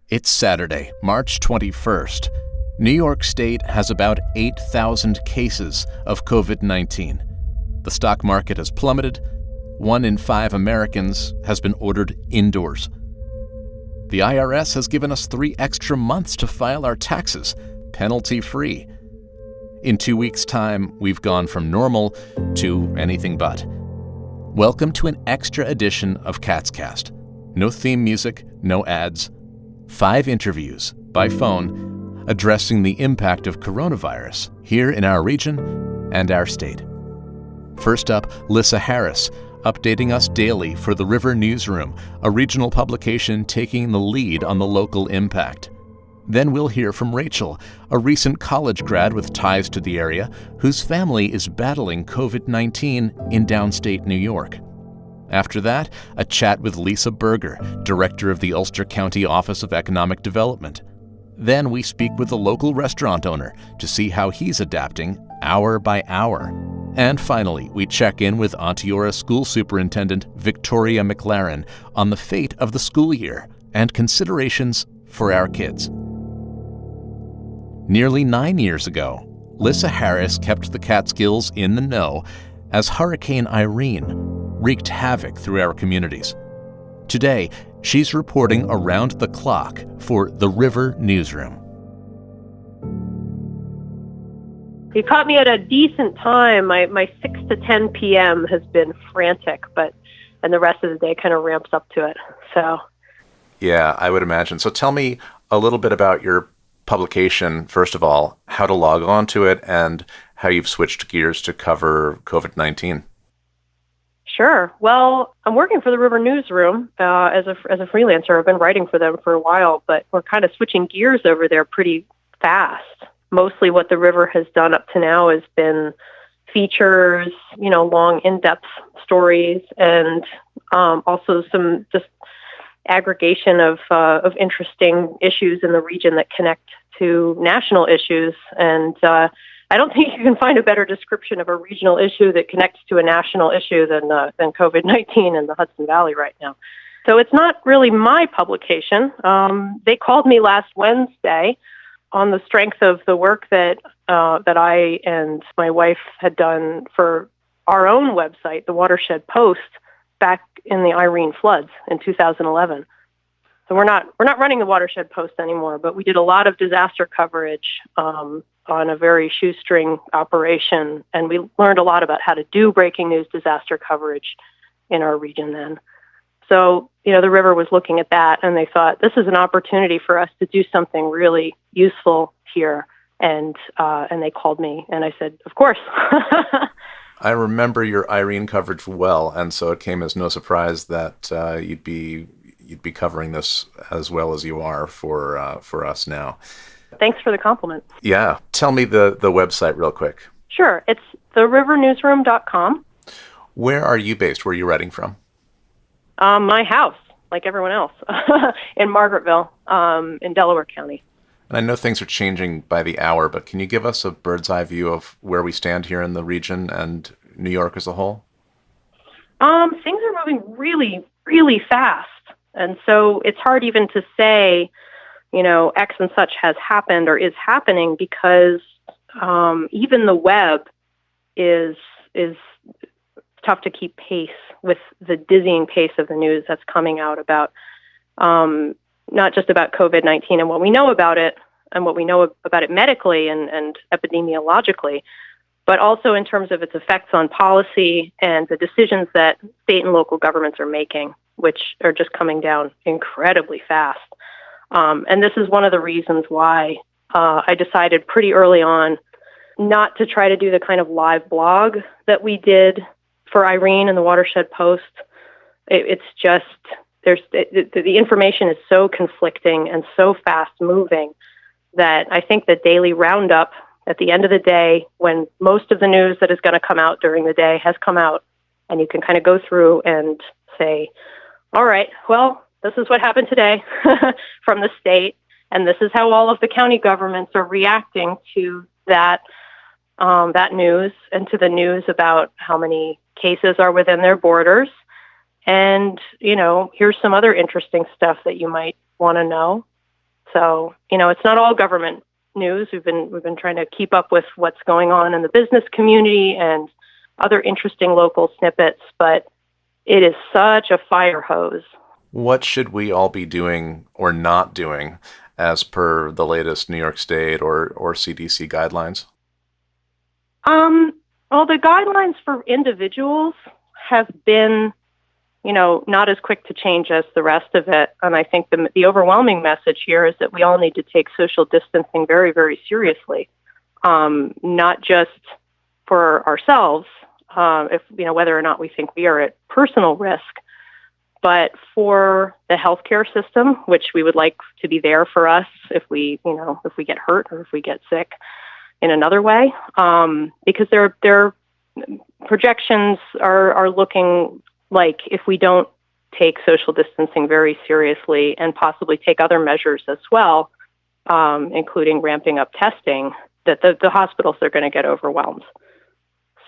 It's Saturday, March 21st. New York State has about 8,000 cases of COVID-19. The stock market has plummeted. 1 in 5 Americans has been ordered indoors. The IRS has given us 3 extra months to file our taxes, penalty-free. In 2 weeks' time, we've gone from normal to anything but. Welcome to an extra edition of Catskills. No theme music, no ads. 5 interviews, by phone, addressing the impact of coronavirus here in our region and our state. First up, Lissa Harris, updating us daily for the River Newsroom, a regional publication taking the lead on the local impact. Then we'll hear from Rachel, a recent college grad with ties to the area, whose family is battling COVID-19 in downstate New York. After that, a chat with Lisa Berger, director of the Ulster County Office of Economic Development. Then we speak with the local restaurant owner to see how he's adapting hour by hour. And finally, we check in with Onteora School Superintendent Victoria McLaren on the fate of the school year and considerations for our kids. Nearly 9 years ago, Lissa Harris kept the Catskills in the know as Hurricane Irene wreaked havoc through our communities. Today, she's reporting around the clock for the River Newsroom. You caught me at a decent time. My 6 to 10 p.m. has been frantic, and the rest of the day kind of ramps up to it. So, yeah, I would imagine. So tell me a little bit about your publication, first of all, how to log on to it, and how you've switched gears to cover COVID-19. Sure. Well, I'm working for the River Newsroom as a freelancer. I've been writing for them for a while, but we're kind of switching gears over there pretty fast. Mostly what the River has done up to now has been features, long, in-depth stories, and also some just aggregation of interesting issues in the region that connect to national issues. And I don't think you can find a better description of a regional issue that connects to a national issue than COVID-19 in the Hudson Valley right now. So it's not really my publication. They called me last Wednesday on the strength of the work that I and my wife had done for our own website, the Watershed Post, back in the Irene floods in 2011. So we're not running the Watershed Post anymore, but we did a lot of disaster coverage on a very shoestring operation, and we learned a lot about how to do breaking news disaster coverage in our region then. So, the River was looking at that, and they thought, this is an opportunity for us to do something really useful here, and they called me, and I said, of course. I remember your Irene coverage well, and so it came as no surprise that you'd be covering this as well as you are for us now. Thanks for the compliment. Yeah. Tell me the website real quick. Sure. It's therivernewsroom.com. Where are you based? Where are you writing from? My house, like everyone else, in Margaretville, in Delaware County. And I know things are changing by the hour, but can you give us a bird's eye view of where we stand here in the region and New York as a whole? Things are moving really, really fast. And so it's hard even to say, X and such has happened or is happening, because even the web is tough to keep pace with the dizzying pace of the news that's coming out about not just about COVID-19 and what we know about it and what we know about it medically and epidemiologically, but also in terms of its effects on policy and the decisions that state and local governments are making, which are just coming down incredibly fast. And this is one of the reasons why I decided pretty early on not to try to do the kind of live blog that we did for Irene and the Watershed Post. It's just, the information is so conflicting and so fast moving that I think the daily roundup at the end of the day, when most of the news that is going to come out during the day has come out, and you can kind of go through and say, all right, well, this is what happened today from the state, and this is how all of the county governments are reacting to that news and to the news about how many cases are within their borders. And, here's some other interesting stuff that you might want to know. So, it's not all government news. We've been trying to keep up with what's going on in the business community and other interesting local snippets, but it is such a fire hose. What should we all be doing or not doing as per the latest New York State or CDC guidelines? Well, the guidelines for individuals have been, not as quick to change as the rest of it. And I think the overwhelming message here is that we all need to take social distancing very, very seriously, not just for ourselves, if whether or not we think we are at personal risk, but for the healthcare system, which we would like to be there for us if we get hurt or if we get sick in another way, because their projections are looking like if we don't take social distancing very seriously and possibly take other measures as well, including ramping up testing, that the hospitals are going to get overwhelmed.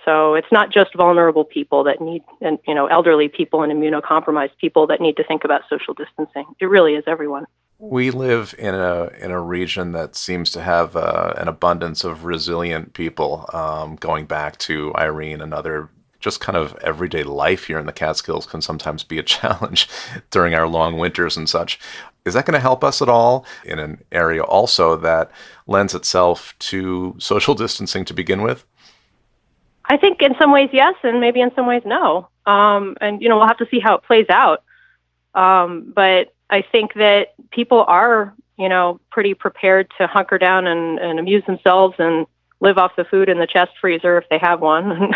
So it's not just vulnerable people that need, and elderly people and immunocompromised people that need to think about social distancing. It really is everyone. We live in a region that seems to have an abundance of resilient people, going back to Irene and other just kind of everyday life here in the Catskills can sometimes be a challenge during our long winters and such. Is that going to help us at all in an area also that lends itself to social distancing to begin with? I think in some ways, yes, and maybe in some ways, no. And, we'll have to see how it plays out. But I think that people are, pretty prepared to hunker down and amuse themselves and live off the food in the chest freezer if they have one.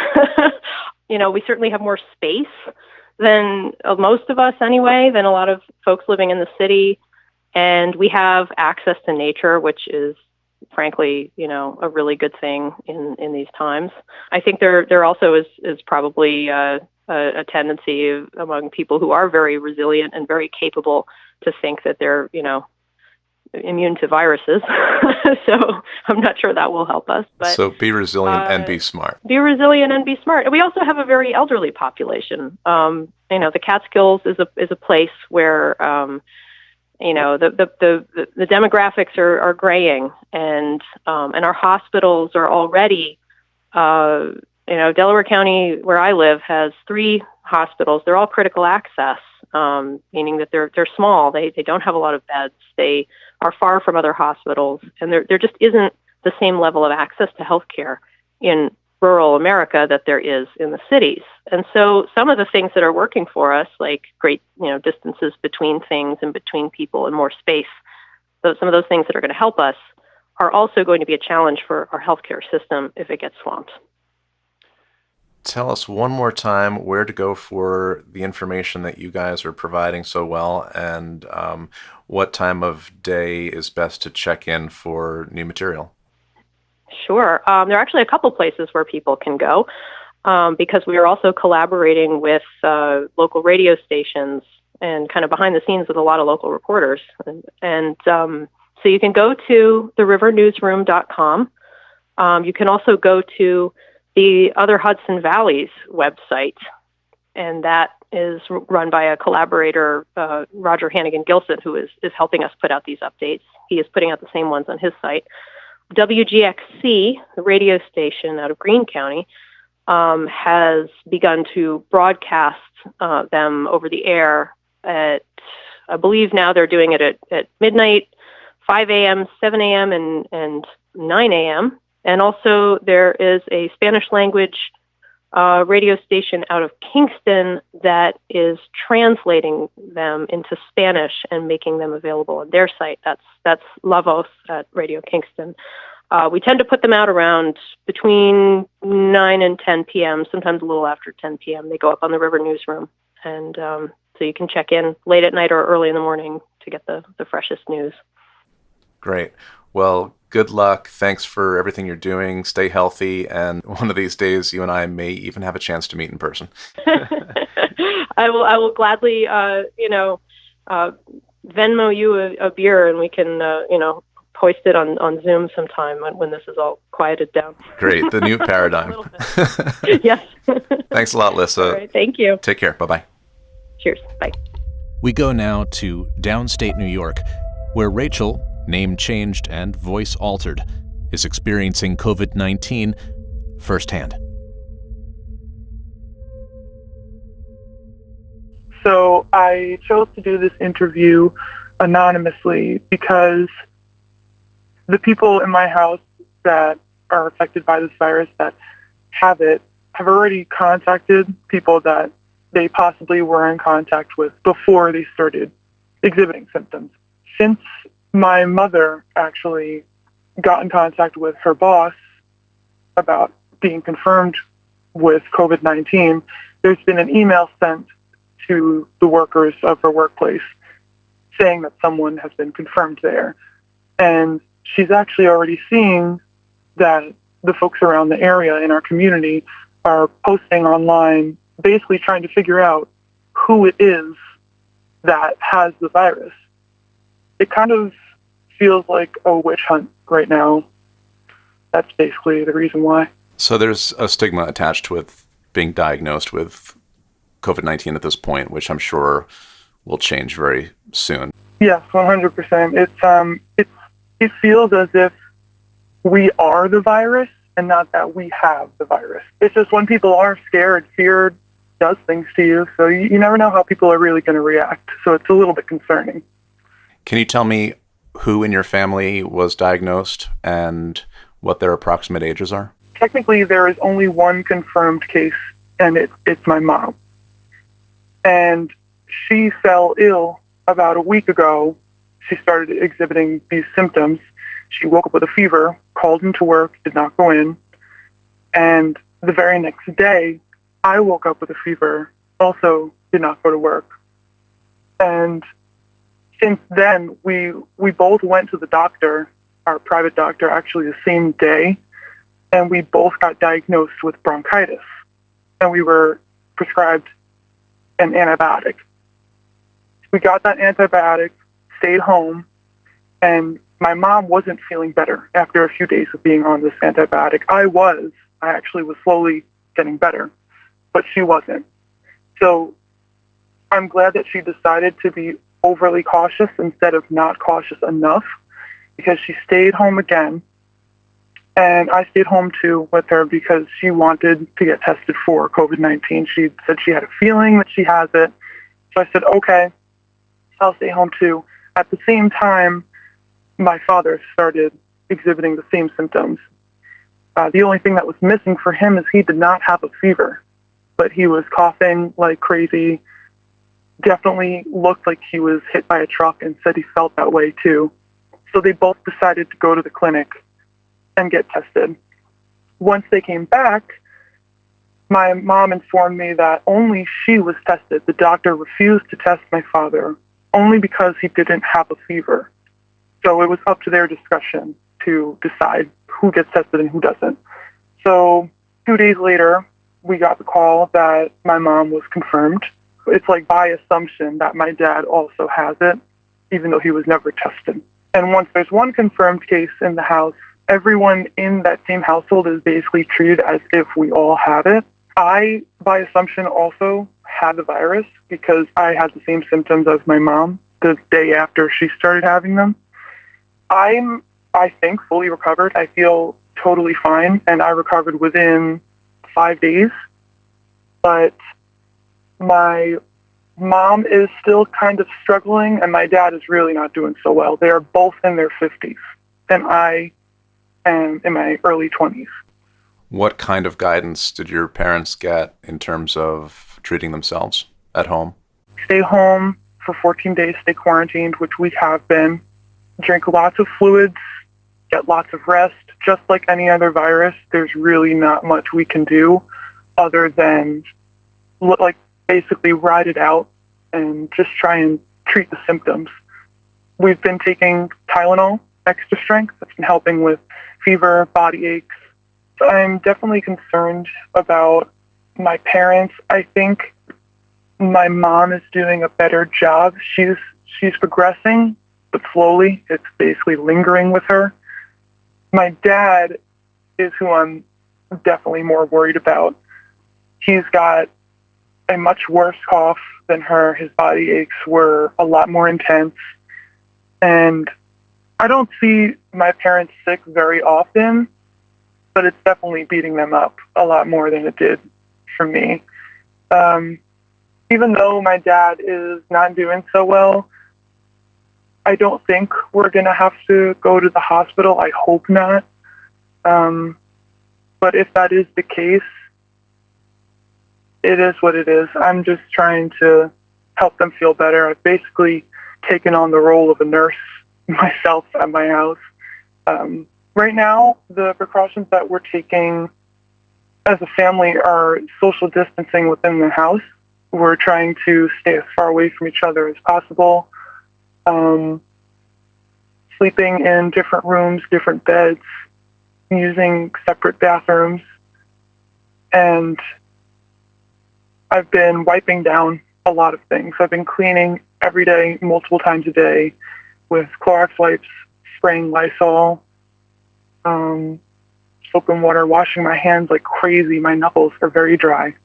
We certainly have more space than most of us anyway, than a lot of folks living in the city. And we have access to nature, which is frankly, a really good thing in these times. I think there also is probably a tendency among people who are very resilient and very capable to think that they're, immune to viruses. So I'm not sure that will help us. But so be resilient and be smart. Be resilient and be smart. We also have a very elderly population. The Catskills is a place where the demographics are graying, and our hospitals are already, Delaware County, where I live, has 3 hospitals. They're all critical access, meaning that they're small. They don't have a lot of beds. They are far from other hospitals, and there just isn't the same level of access to healthcare in rural America that there is in the cities. And so some of the things that are working for us, like great, distances between things and between people and more space, some of those things that are going to help us are also going to be a challenge for our healthcare system if it gets swamped. Tell us one more time where to go for the information that you guys are providing so well, and what time of day is best to check in for new material. Sure. There are actually a couple places where people can go because we are also collaborating with local radio stations and kind of behind the scenes with a lot of local reporters. And so you can go to therivernewsroom.com. You can also go to the Other Hudson Valley's website, and that is run by a collaborator, Roger Hannigan-Gilson, who is helping us put out these updates. He is putting out the same ones on his site. WGXC, the radio station out of Greene County, has begun to broadcast them over the air at, I believe now they're doing it at midnight, 5 a.m., 7 a.m., and 9 a.m. And also there is a Spanish language radio station out of Kingston that is translating them into Spanish and making them available on their site. That's La Voz at Radio Kingston. We tend to put them out around between 9 and 10 p.m., sometimes a little after 10 p.m. They go up on the River Newsroom. And so you can check in late at night or early in the morning to get the freshest news. Great. Well, good luck. Thanks for everything you're doing. Stay healthy. And one of these days, you and I may even have a chance to meet in person. I will gladly, Venmo you a beer, and we can, hoist it on Zoom sometime when this is all quieted down. Great. The new paradigm. Yes. Thanks a lot, Lissa. All right. Thank you. Take care. Bye-bye. Cheers. Bye. We go now to downstate New York, where Rachel, name changed and voice altered, is experiencing COVID-19 firsthand. So I chose to do this interview anonymously because the people in my house that are affected by this virus that have it have already contacted people that they possibly were in contact with before they started exhibiting symptoms. Since my mother actually got in contact with her boss about being confirmed with COVID-19, there's been an email sent to the workers of her workplace saying that someone has been confirmed there. And she's actually already seeing that the folks around the area in our community are posting online, basically trying to figure out who it is that has the virus. It kind of feels like a witch hunt right now. That's basically the reason why. So there's a stigma attached with being diagnosed with COVID-19 at this point, which I'm sure will change very soon. Yes, 100%. It feels as if we are the virus and not that we have the virus. It's just when people are scared, fear does things to you, so you never know how people are really going to react. So it's a little bit concerning. Can you tell me who in your family was diagnosed and what their approximate ages are? Technically, there is only one confirmed case, and it's my mom. And she fell ill about a week ago. She started exhibiting these symptoms. She woke up with a fever, called into work, did not go in. And the very next day, I woke up with a fever, also did not go to work. And since then, we both went to the doctor, our private doctor, actually the same day, and we both got diagnosed with bronchitis. And we were prescribed an antibiotic. We got that antibiotic, stayed home, and my mom wasn't feeling better after a few days of being on this antibiotic. I actually was slowly getting better, but she wasn't. So I'm glad that she decided to be overly cautious instead of not cautious enough, because she stayed home again. And I stayed home too with her because she wanted to get tested for COVID-19. She said she had a feeling that she has it. So I said, okay, I'll stay home too. At the same time, my father started exhibiting the same symptoms. The only thing that was missing for him is he did not have a fever, but he was coughing like crazy, definitely looked like he was hit by a truck, and said he felt that way too. So they both decided to go to the clinic and get tested. Once they came back, my mom informed me that only she was tested. The doctor refused to test my father only because he didn't have a fever. So it was up to their discretion to decide who gets tested and who doesn't. So 2 days later, we got the call that my mom was confirmed. It's like by assumption that my dad also has it, even though he was never tested. And once there's one confirmed case in the house, everyone in that same household is basically treated as if we all have it. I, by assumption, also had the virus because I had the same symptoms as my mom the day after she started having them. I'm, I think, fully recovered. I feel totally fine, and I recovered within 5 days. But my mom is still kind of struggling, and my dad is really not doing so well. They are both in their 50s, and I am in my early 20s. What kind of guidance did your parents get in terms of treating themselves at home? Stay home for 14 days, stay quarantined, which we have been. Drink lots of fluids, get lots of rest. Just like any other virus, there's really not much we can do other than basically ride it out and just try and treat the symptoms. We've been taking Tylenol, extra strength. That's been helping with fever, body aches. So I'm definitely concerned about my parents. I think my mom is doing a better job. She's progressing, but slowly. It's basically lingering with her. My dad is who I'm definitely more worried about. He's got a much worse cough than her. His body aches were a lot more intense. And I don't see my parents sick very often, but it's definitely beating them up a lot more than it did for me. Even though my dad is not doing so well, I don't think we're going to have to go to the hospital. I hope not. But if that is the case, it is what it is. I'm just trying to help them feel better. I've basically taken on the role of a nurse myself at my house. Right now, the precautions that we're taking as a family are social distancing within the house. We're trying to stay as far away from each other as possible. Sleeping in different rooms, different beds, using separate bathrooms. And I've been wiping down a lot of things. I've been cleaning every day, multiple times a day, with Clorox wipes, spraying Lysol, soap and water, washing my hands like crazy. My knuckles are very dry.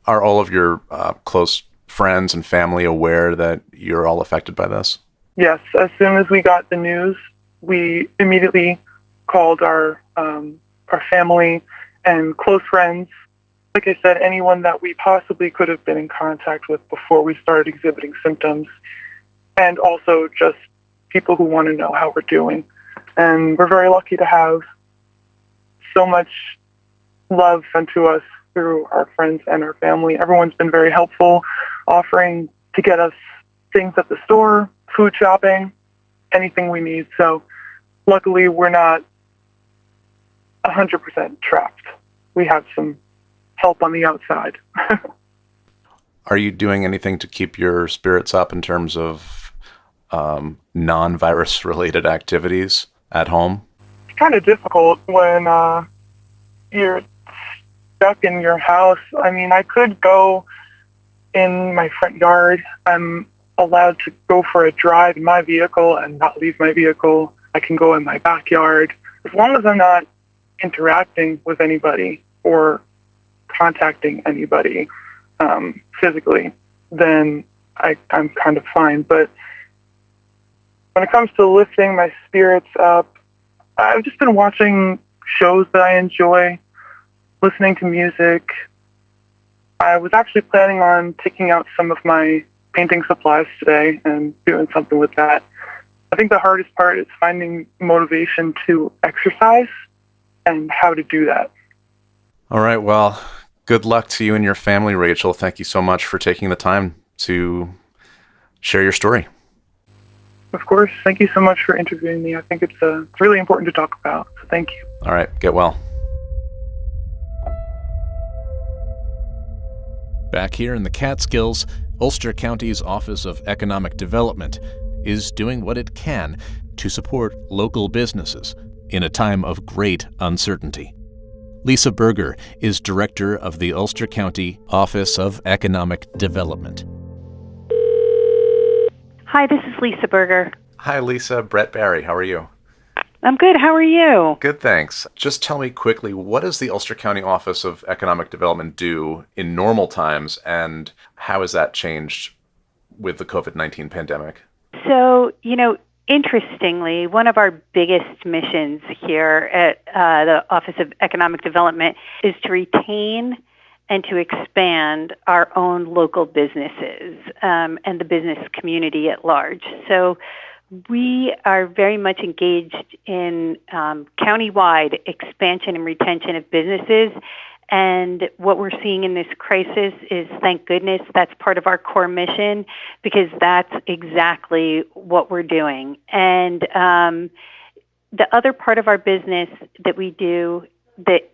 Are all of your close friends and family aware that you're all affected by this? Yes. As soon as we got the news, we immediately called our family and close friends. Like I said, anyone that we possibly could have been in contact with before we started exhibiting symptoms, and also just people who want to know how we're doing. And we're very lucky to have so much love sent to us through our friends and our family. Everyone's been very helpful, offering to get us things at the store, food shopping, anything we need. So luckily, we're not 100% trapped. We have some help on the outside. Are you doing anything to keep your spirits up in terms of non-virus related activities at home? It's kind of difficult when you're stuck in your house. I mean, I could go in my front yard. I'm allowed to go for a drive in my vehicle and not leave my vehicle. I can go in my backyard. As long as I'm not interacting with anybody or contacting anybody physically, then I'm kind of fine. But when it comes to lifting my spirits up, I've just been watching shows that I enjoy, listening to music. I was actually planning on taking out some of my painting supplies today and doing something with that. I think the hardest part is finding motivation to exercise and how to do that. All right. Well, good luck to you and your family, Rachel. Thank you so much for taking the time to share your story. Of course. Thank you so much for interviewing me. I think it's really important to talk about. So thank you. All right. Get well. Back here in the Catskills, Ulster County's Office of Economic Development is doing what it can to support local businesses in a time of great uncertainty. Lisa Berger is director of the Ulster County Office of Economic Development. Hi, this is Lisa Berger. Hi, Lisa. Brett Barry. How are you? I'm good. How are you? Good, thanks. Just tell me quickly, what does the Ulster County Office of Economic Development do in normal times, and how has that changed with the COVID-19 pandemic? So, interestingly, one of our biggest missions here at the Office of Economic Development is to retain and to expand our own local businesses and the business community at large. So we are very much engaged in county-wide expansion and retention of businesses. And what we're seeing in this crisis is, thank goodness, that's part of our core mission, because that's exactly what we're doing. And the other part of our business that we do that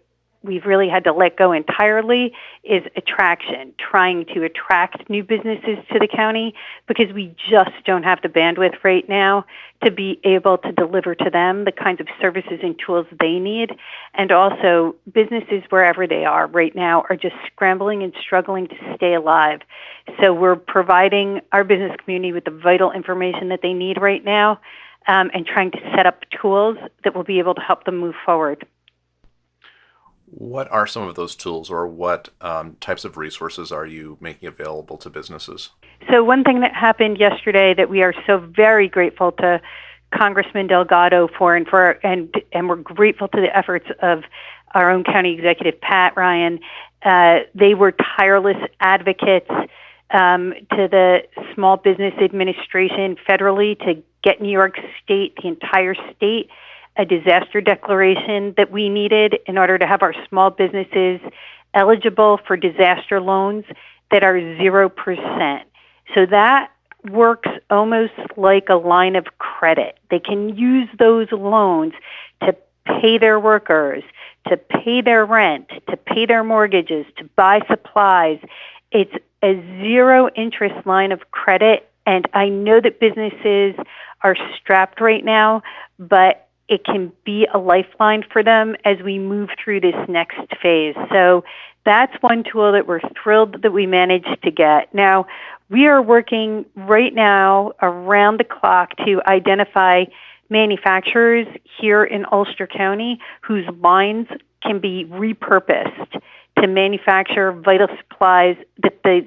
we've really had to let go entirely is attraction, trying to attract new businesses to the county, because we just don't have the bandwidth right now to be able to deliver to them the kinds of services and tools they need. And also, businesses wherever they are right now are just scrambling and struggling to stay alive. So we're providing our business community with the vital information that they need right now, and trying to set up tools that will be able to help them move forward. What are some of those tools, or what types of resources are you making available to businesses? So one thing that happened yesterday that we are so very grateful to Congressman Delgado for, and we're grateful to the efforts of our own county executive, Pat Ryan. They were tireless advocates to the Small Business Administration federally to get New York State, the entire state, a disaster declaration that we needed in order to have our small businesses eligible for disaster loans that are 0%. So that works almost like a line of credit. They can use those loans to pay their workers, to pay their rent, to pay their mortgages, to buy supplies. It's a zero interest line of credit. And I know that businesses are strapped right now, but it can be a lifeline for them as we move through this next phase. So that's one tool that we're thrilled that we managed to get. Now, we are working right now around the clock to identify manufacturers here in Ulster County whose lines can be repurposed to manufacture vital supplies that the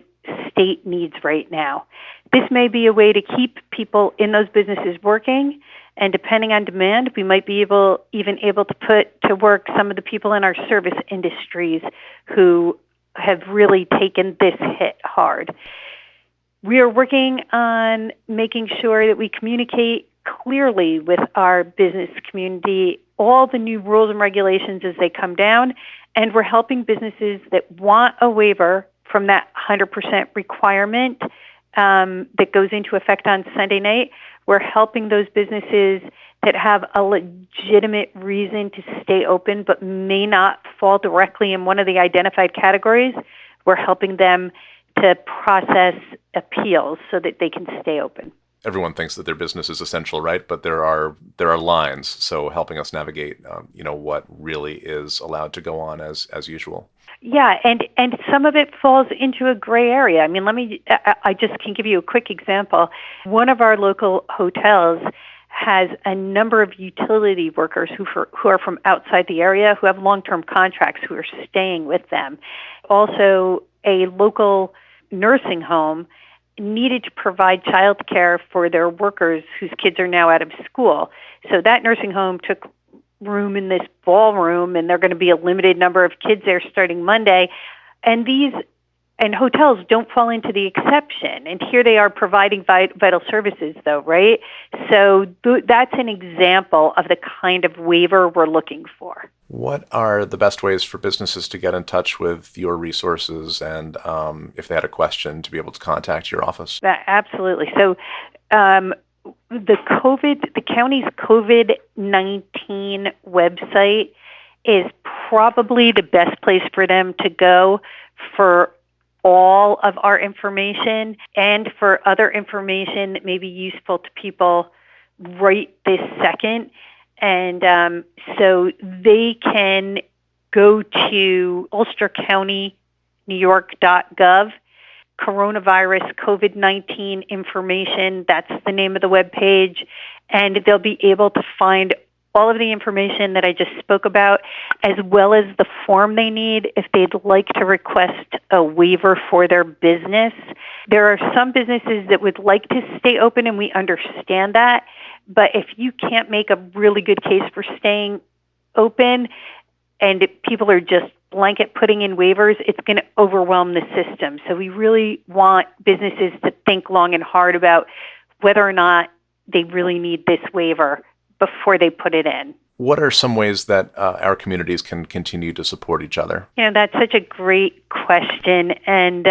state needs right now. This may be a way to keep people in those businesses working, and depending on demand, we might be able to put to work some of the people in our service industries who have really taken this hit hard. We are working on making sure that we communicate clearly with our business community all the new rules and regulations as they come down, and we're helping businesses that want a waiver from that 100% requirement that goes into effect on Sunday night. We're helping those businesses that have a legitimate reason to stay open but may not fall directly in one of the identified categories. We're helping them to process appeals so that they can stay open. Everyone thinks that their business is essential, right? But there are lines. So helping us navigate, what really is allowed to go on as usual. Yeah, and some of it falls into a gray area. I mean, I just can give you a quick example. One of our local hotels has a number of utility workers who are from outside the area who have long-term contracts who are staying with them. Also, a local nursing home needed to provide child care for their workers whose kids are now out of school. So that nursing home took room in this ballroom, and there are going to be a limited number of kids there starting Monday. And hotels don't fall into the exception. And here they are providing vital services, though, right? So that's an example of the kind of waiver we're looking for. What are the best ways for businesses to get in touch with your resources, and if they had a question, to be able to contact your office? Absolutely. So the county's COVID-19 website is probably the best place for them to go for all of our information and for other information that may be useful to people right this second. And so they can go to ulstercountynewyork.gov, coronavirus COVID-19 information. That's the name of the webpage. And they'll be able to find all of the information that I just spoke about, as well as the form they need if they'd like to request a waiver for their business. There are some businesses that would like to stay open, and we understand that. But if you can't make a really good case for staying open and people are just blanket putting in waivers, it's going to overwhelm the system. So we really want businesses to think long and hard about whether or not they really need this waiver before they put it in. What are some ways that our communities can continue to support each other? That's such a great question. And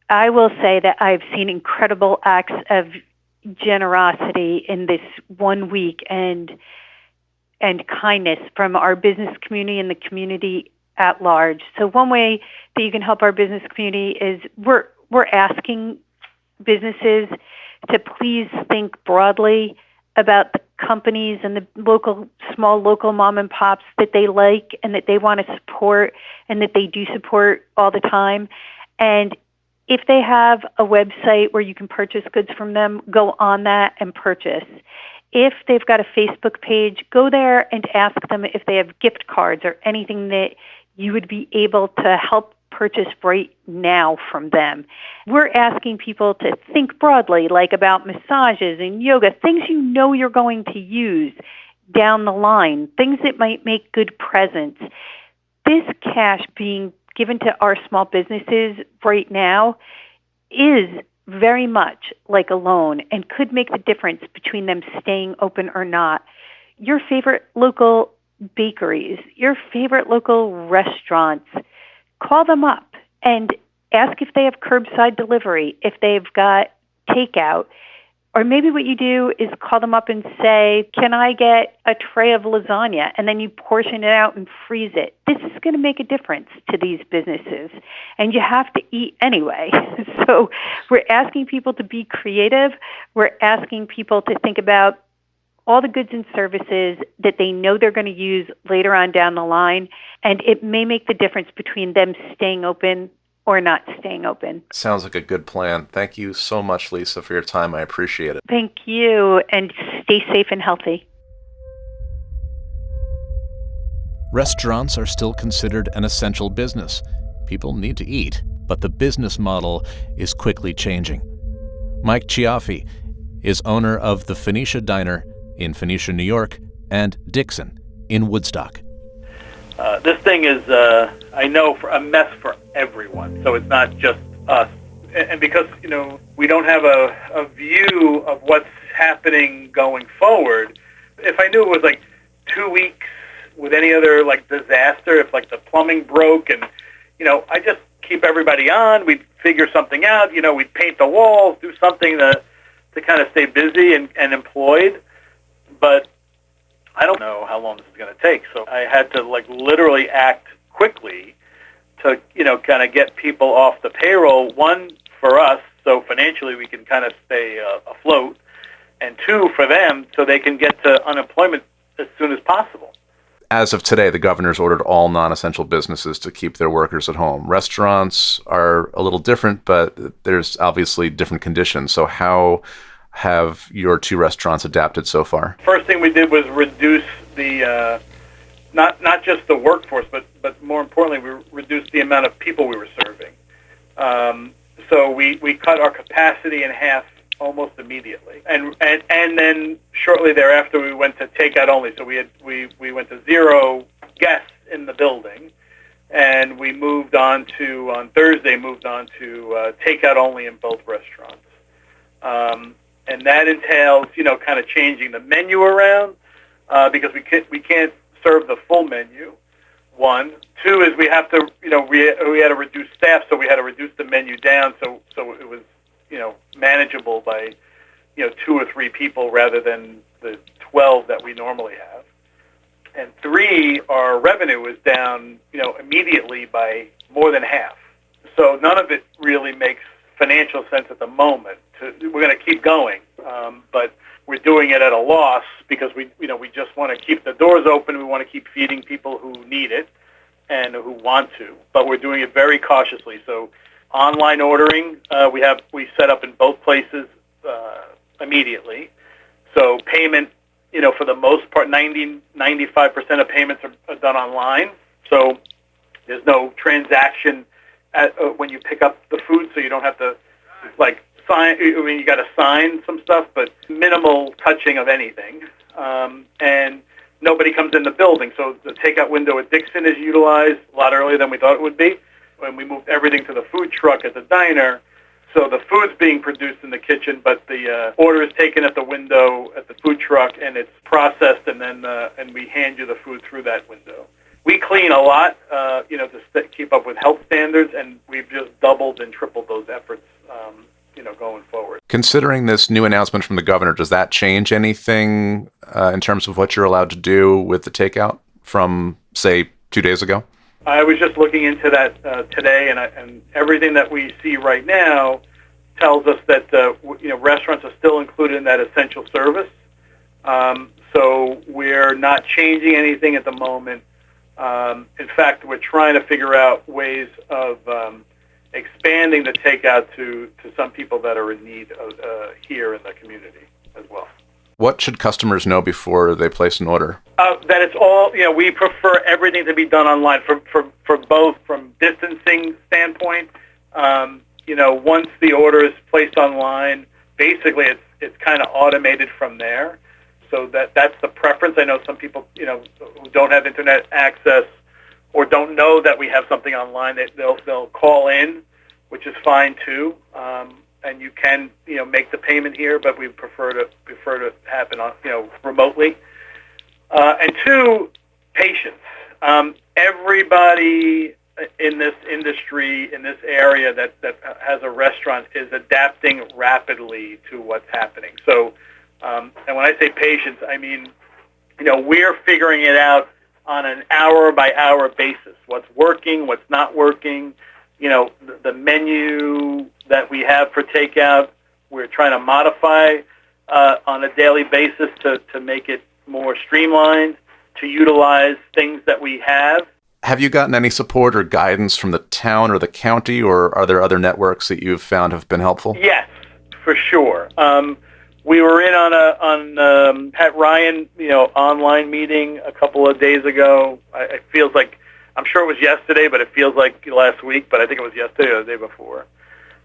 I will say that I've seen incredible acts of generosity in this 1 week and kindness from our business community and the community at large. So one way that you can help our business community is we're asking businesses to please think broadly about the companies and the small local mom and pops that they like and that they want to support and that they do support all the time. And if they have a website where you can purchase goods from them, go on that and purchase. If they've got a Facebook page, go there and ask them if they have gift cards or anything that you would be able to help purchase right now from them. We're asking people to think broadly, like about massages and yoga, things you know you're going to use down the line, things that might make good presents. This cash being given to our small businesses right now is very much like a loan and could make the difference between them staying open or not. Your favorite local bakeries, your favorite local restaurants, call them up and ask if they have curbside delivery, if they've got takeout. Or maybe what you do is call them up and say, can I get a tray of lasagna? And then you portion it out and freeze it. This is going to make a difference to these businesses. And you have to eat anyway. So we're asking people to be creative. We're asking people to think about all the goods and services that they know they're going to use later on down the line. And it may make the difference between them staying open or not staying open. Sounds like a good plan. Thank you so much, Lisa, for your time. I appreciate it. Thank you, and stay safe and healthy. Restaurants are still considered an essential business. People need to eat, but the business model is quickly changing. Mike Chiaffi is owner of the Phoenicia Diner in Phoenicia, New York, and Dixon in Woodstock. This thing is, I know, for a mess for everyone. So it's not just us. And because, we don't have a view of what's happening going forward, if I knew it was like 2 weeks with any other disaster, if the plumbing broke and, I just keep everybody on, we'd figure something out, we'd paint the walls, do something to kind of stay busy and employed. But I don't know how long this is going to take. So I had to literally act quickly to, kind of get people off the payroll. One, for us, so financially we can kind of stay afloat. And two, for them, so they can get to unemployment as soon as possible. As of today, the governor's ordered all non-essential businesses to keep their workers at home. Restaurants are a little different, but there's obviously different conditions. So how have your two restaurants adapted so far? First thing we did was reduce the, not just the workforce, but more importantly, we reduced the amount of people we were serving. So we cut our capacity in half almost immediately. And then shortly thereafter, we went to takeout only. So we went to 0 guests in the building. And we on Thursday, moved on to takeout only in both restaurants. And that entails, kind of changing the menu around because we can't serve the full menu. One, two is we have to, we had to reduce staff, so we had to reduce the menu down, so it was, manageable by, 2 or 3 people rather than the 12 that we normally have. And 3, our revenue was down, immediately by more than half. So none of it really makes financial sense at the moment. We're going to keep going, but we're doing it at a loss because we just want to keep the doors open. We want to keep feeding people who need it and who want to, but we're doing it very cautiously. So online ordering, we set up in both places immediately. So payment, for the most part, 95% of payments are done online. So there's no transaction when you pick up the food, so you don't have to sign. You got to sign some stuff, but minimal touching of anything. And nobody comes in the building, so the takeout window at Dixon is utilized a lot earlier than we thought it would be. When we moved everything to the food truck at the diner, so the food's being produced in the kitchen, but the order is taken at the window at the food truck, and it's processed, and then and we hand you the food through that window. We clean a lot, to keep up with health standards, and we've just doubled and tripled those efforts, going forward. Considering this new announcement from the governor, does that change anything in terms of what you're allowed to do with the takeout from, say, 2 days ago? I was just looking into that today, and everything that we see right now tells us that restaurants are still included in that essential service. So we're not changing anything at the moment. In fact, we're trying to figure out ways of expanding the takeout to some people that are in need here in the community as well. What should customers know before they place an order? That it's all, we prefer everything to be done online for both from distancing standpoint standpoint, once the order is placed online, basically it's kind of automated from there. So that's the preference. I know some people, who don't have internet access or don't know that we have something online, they'll call in, which is fine too. And you can, make the payment here, but we prefer to happen on, remotely. And two, patience. Everybody in this industry, in this area that has a restaurant is adapting rapidly to what's happening. So, and when I say patience, I mean, we're figuring it out on an hour-by-hour basis. What's working, what's not working. The menu that we have for takeout, we're trying to modify on a daily basis to make it more streamlined, to utilize things that we have. Have you gotten any support or guidance from the town or the county, or are there other networks that you've found have been helpful? Yes, for sure. We were in on Pat Ryan, online meeting a couple of days ago. It feels like, I'm sure it was yesterday, but it feels like last week, but I think it was yesterday or the day before.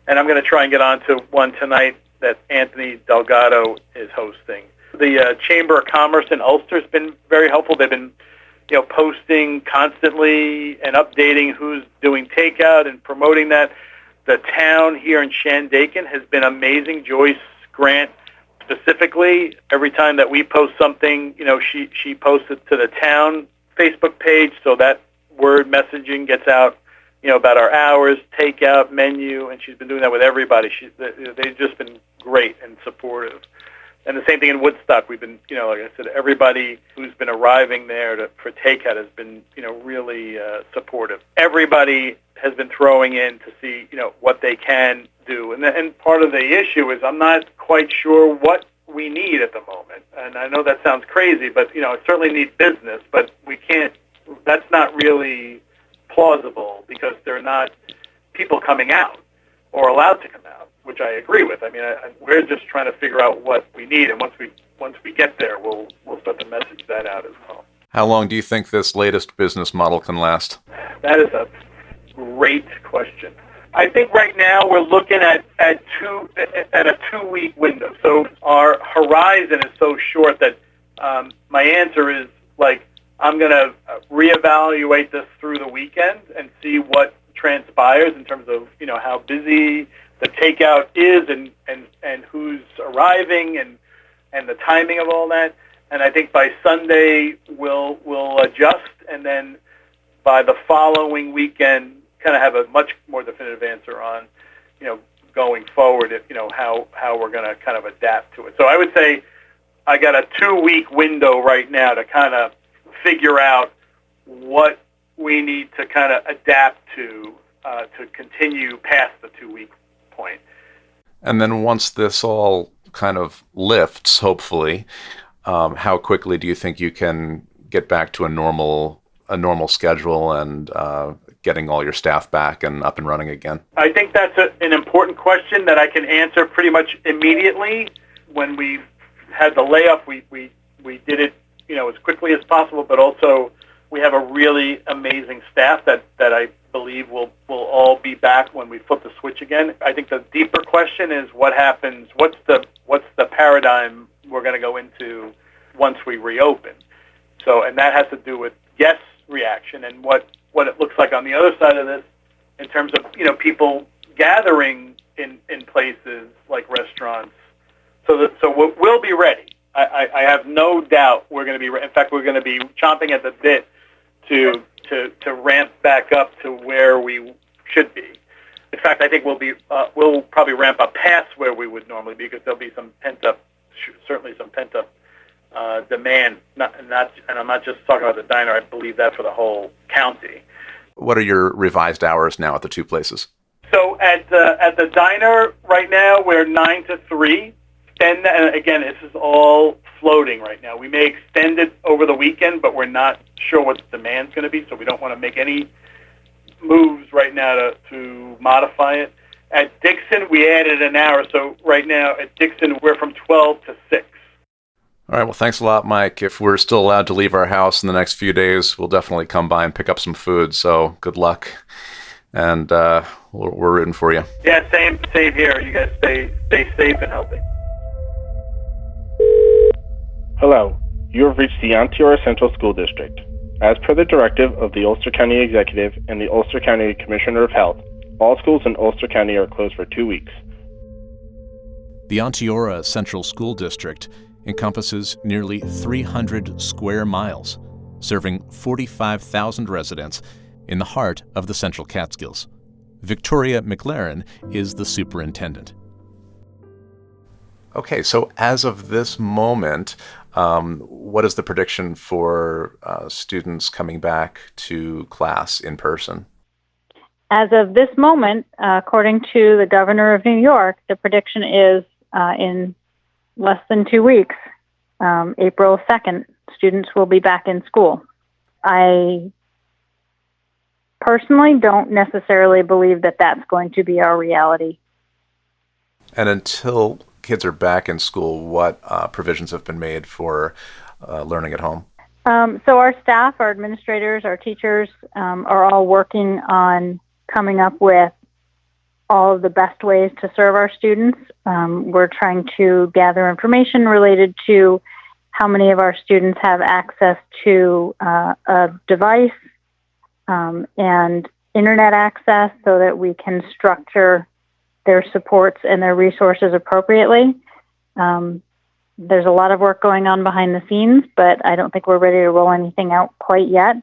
And I'm going to try and get on to one tonight that Anthony Delgado is hosting. The Chamber of Commerce in Ulster has been very helpful. They've been, posting constantly and updating who's doing takeout and promoting that. The town here in Shandaken has been amazing. Joyce Grant specifically, every time that we post something, she posts it to the town Facebook page, so that word messaging gets out, about our hours, takeout, menu, and she's been doing that with everybody. They've just been great and supportive. And the same thing in Woodstock. We've been, like I said, everybody who's been arriving there for takeout has been, really supportive. Everybody has been throwing in to see, what they can do. And part of the issue is I'm not quite sure what we need at the moment. And I know that sounds crazy, but, I certainly need business, but we can't, that's not really plausible because there are not people coming out or allowed to come out, which I agree with. I mean, we're just trying to figure out what we need, and once we get there, we'll start to message that out as well. How long do you think this latest business model can last? That is a great question. I think right now we're looking at a 2-week window. So our horizon is so short that my answer is I'm going to reevaluate this through the weekend and see what transpires in terms of how busy the takeout is and who's arriving and the timing of all that. And I think by Sunday we'll adjust, and then by the following weekend kind of have a much more definitive answer on going forward how we're going to kind of adapt to it. So I would say I got a 2-week window right now to kind of figure out what we need to kind of adapt to continue past the 2-week point. And then once this all kind of lifts, hopefully, how quickly do you think you can get back to a normal schedule and getting all your staff back and up and running again? I think that's an important question that I can answer pretty much immediately. When we had the layoff, we did it as quickly as possible, but also we have a really amazing staff that I believe will all be back when we flip the switch again. I think the deeper question is what happens, what's the paradigm we're going to go into once we reopen. So, and that has to do with guest reaction and what it looks like on the other side of this in terms of, people gathering in places like restaurants. So we'll be ready. I have no doubt we're going to be. In fact, we're going to be chomping at the bit to ramp back up to where we should be. In fact, I think we'll probably ramp up past where we would normally be because there'll be certainly some pent up demand. And I'm not just talking about the diner. I believe that for the whole county. What are your revised hours now at the two places? So at the diner right now we're 9 to 3. And again, this is all floating right now. We may extend it over the weekend, but we're not sure what the demand's going to be, so we don't want to make any moves right now to modify it. At Dixon, we added an hour, so right now at Dixon, we're from 12 to 6. All right, well, thanks a lot, Mike. If we're still allowed to leave our house in the next few days, we'll definitely come by and pick up some food, so good luck. And we're rooting for you. Yeah, same here. You guys stay safe and healthy. Hello, you have reached the Onteora Central School District. As per the directive of the Ulster County Executive and the Ulster County Commissioner of Health, all schools in Ulster County are closed for 2 weeks. The Onteora Central School District encompasses nearly 300 square miles, serving 45,000 residents in the heart of the Central Catskills. Victoria McLaren is the superintendent. Okay, so as of this moment, what is the prediction for students coming back to class in person? As of this moment, according to the governor of New York, the prediction is in less than 2 weeks, April 2nd, students will be back in school. I personally don't necessarily believe that that's going to be our reality. And until kids are back in school, what provisions have been made for learning at home? So our staff, our administrators, our teachers are all working on coming up with all of the best ways to serve our students. We're trying to gather information related to how many of our students have access to a device and internet access so that we can structure their supports and their resources appropriately. There's a lot of work going on behind the scenes, but I don't think we're ready to roll anything out quite yet.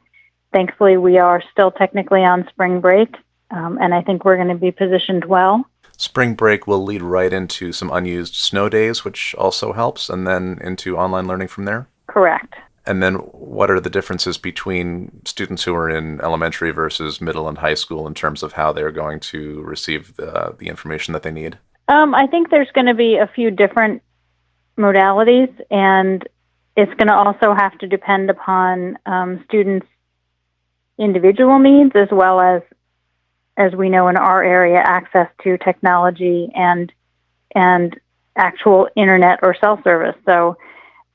Thankfully, we are still technically on spring break, and I think we're going to be positioned well. Spring break will lead right into some unused snow days, which also helps, and then into online learning from there? Correct. And then what are the differences between students who are in elementary versus middle and high school in terms of how they're going to receive the information that they need? I think there's going to be a few different modalities, and it's going to also have to depend upon students' individual needs as well as we know in our area, access to technology and actual internet or cell service. So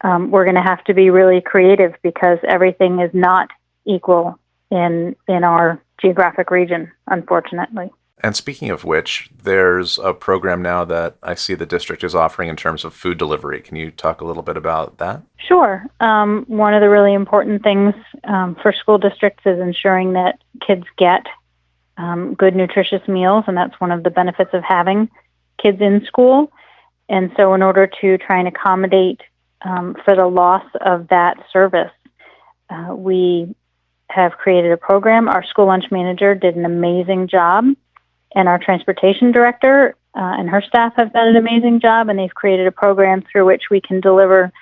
we're going to have to be really creative because everything is not equal in our geographic region, unfortunately. And speaking of which, there's a program now that I see the district is offering in terms of food delivery. Can you talk a little bit about that? Sure. One of the really important things for school districts is ensuring that kids get good, nutritious meals, and that's one of the benefits of having kids in school. And so in order to try and accommodate for the loss of that service, we have created a program. Our school lunch manager did an amazing job, and our transportation director and her staff have done an amazing job, and they've created a program through which we can deliver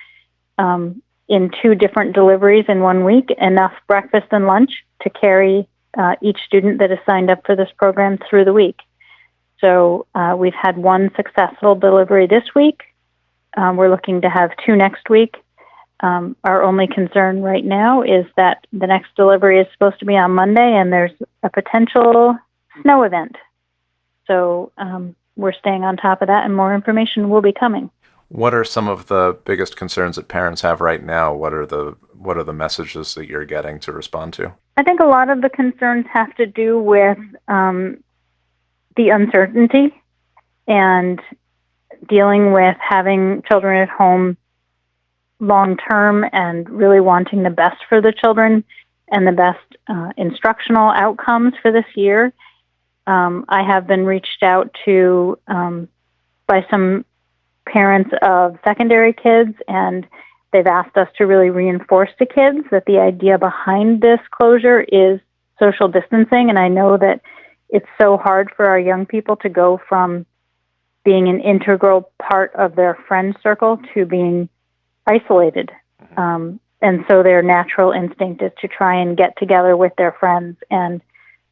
in 2 different deliveries in 1 week, enough breakfast and lunch to carry each student that is signed up for this program through the week. So we've had 1 successful delivery this week. We're looking to have 2 next week. Our only concern right now is that the next delivery is supposed to be on Monday, and there's a potential snow event. So we're staying on top of that, and more information will be coming. What are some of the biggest concerns that parents have right now? What are the messages that you're getting to respond to? I think a lot of the concerns have to do with the uncertainty and dealing with having children at home long term and really wanting the best for the children and the best instructional outcomes for this year. I have been reached out to by some parents of secondary kids, and they've asked us to really reinforce to kids that the idea behind this closure is social distancing. And I know that it's so hard for our young people to go from being an integral part of their friend circle to being isolated. And so their natural instinct is to try and get together with their friends. And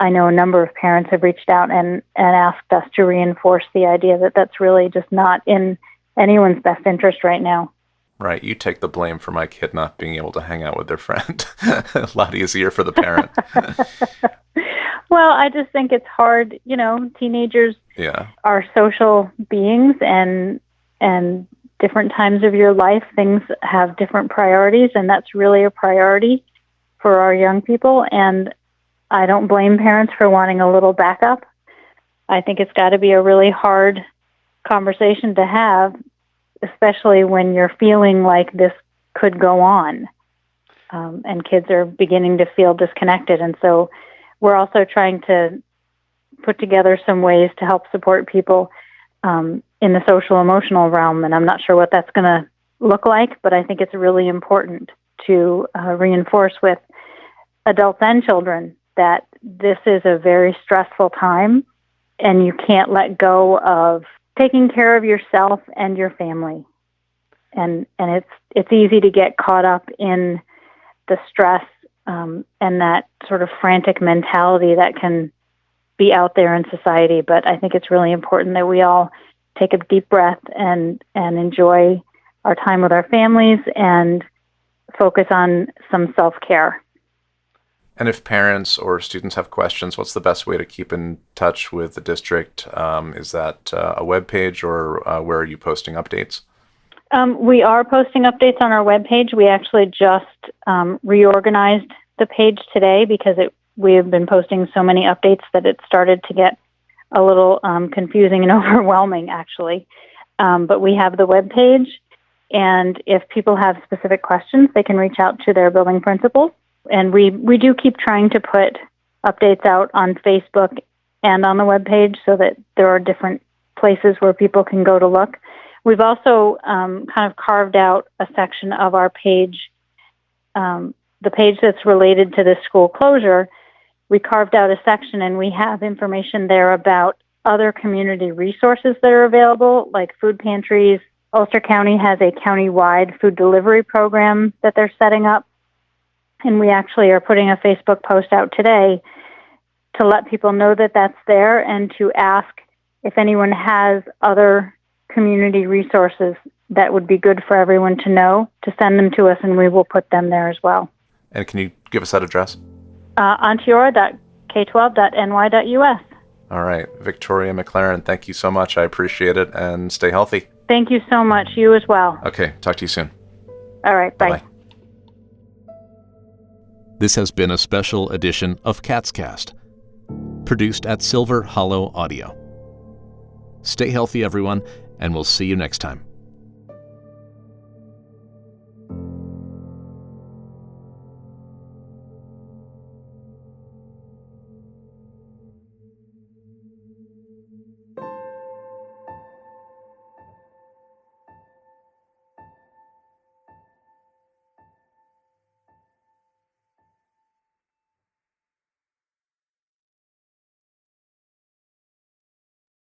I know a number of parents have reached out and asked us to reinforce the idea that that's really just not in anyone's best interest right now. Right. You take the blame for my kid not being able to hang out with their friend. A lot easier for the parent. Well, I just think it's hard. You know, teenagers are social beings, and different times of your life, things have different priorities, and that's really a priority for our young people. And I don't blame parents for wanting a little backup. I think it's got to be a really hard conversation to have, especially when you're feeling like this could go on, and kids are beginning to feel disconnected. And so we're also trying to put together some ways to help support people in the social emotional realm. And I'm not sure what that's going to look like, but I think it's really important to reinforce with adults and children that this is a very stressful time, and you can't let go of taking care of yourself and your family. And it's easy to get caught up in the stress and that sort of frantic mentality that can be out there in society. But I think it's really important that we all take a deep breath and enjoy our time with our families and focus on some self-care. And if parents or students have questions, what's the best way to keep in touch with the district? Is that a web page, or where are you posting updates? We are posting updates on our webpage. We actually just reorganized the page today because we have been posting so many updates that it started to get a little confusing and overwhelming, actually. But we have the webpage, and if people have specific questions, they can reach out to their building principal. And we do keep trying to put updates out on Facebook and on the webpage so that there are different places where people can go to look. We've also kind of carved out a section of our page, the page that's related to this school closure. We carved out a section, and we have information there about other community resources that are available, like food pantries. Ulster County has a county-wide food delivery program that they're setting up. And we actually are putting a Facebook post out today to let people know that that's there and to ask if anyone has other community resources that would be good for everyone to know, to send them to us, and we will put them there as well. And can you give us that address? ontiora.k12.ny.us. All right. Victoria McLaren, thank you so much. I appreciate it, and stay healthy. Thank you so much. You as well. Okay. Talk to you soon. All right. Bye. Bye-bye. This has been a special edition of Catscast, produced at Silver Hollow Audio. Stay healthy, everyone, and we'll see you next time.